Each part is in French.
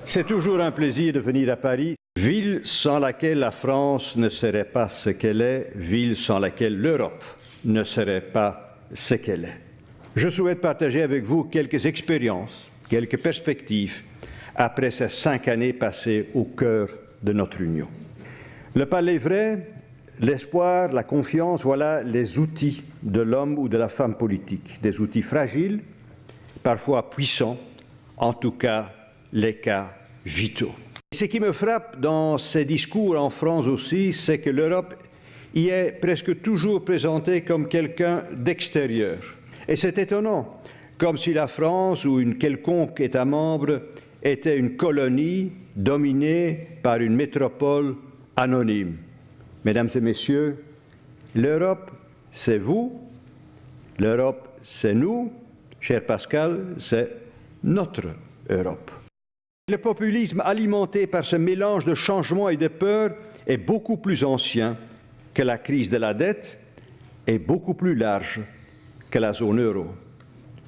C'est toujours un plaisir de venir à Paris, ville sans laquelle la France ne serait pas ce qu'elle est, ville sans laquelle l'Europe ne serait pas ce qu'elle est. Je souhaite partager avec vous quelques expériences, quelques perspectives après ces 5 années passées au cœur de notre union. Le parler vrai, l'espoir, la confiance, voilà les outils de l'homme ou de la femme politique, des outils fragiles, parfois puissants, en tout cas les cas vitaux. Ce qui me frappe dans ces discours en France aussi, c'est que l'Europe y est presque toujours présentée comme quelqu'un d'extérieur. Et c'est étonnant, comme si la France ou une quelconque État membre était une colonie dominée par une métropole anonyme. Mesdames et messieurs, l'Europe, c'est vous, l'Europe, c'est nous, cher Pascal, c'est notre Europe. Le populisme alimenté par ce mélange de changement et de peur est beaucoup plus ancien que la crise de la dette et beaucoup plus large que la zone euro.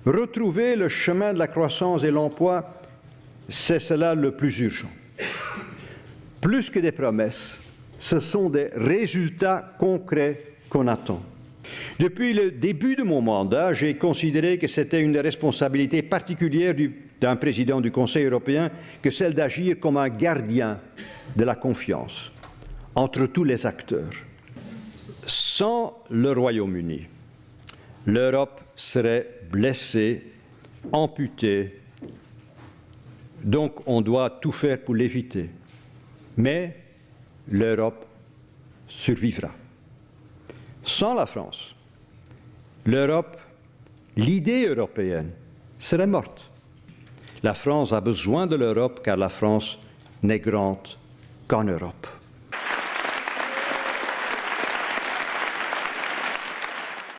Retrouver le chemin de la croissance et l'emploi, c'est cela le plus urgent. Plus que des promesses, ce sont des résultats concrets qu'on attend. Depuis le début de mon mandat, j'ai considéré que c'était une des responsabilités particulières d'un président du Conseil européen que celle d'agir comme un gardien de la confiance entre tous les acteurs. Sans le Royaume-Uni, l'Europe serait blessée, amputée, donc on doit tout faire pour l'éviter. Mais l'Europe survivra. Sans la France, l'Europe, l'idée européenne, serait morte. La France a besoin de l'Europe car la France n'est grande qu'en Europe.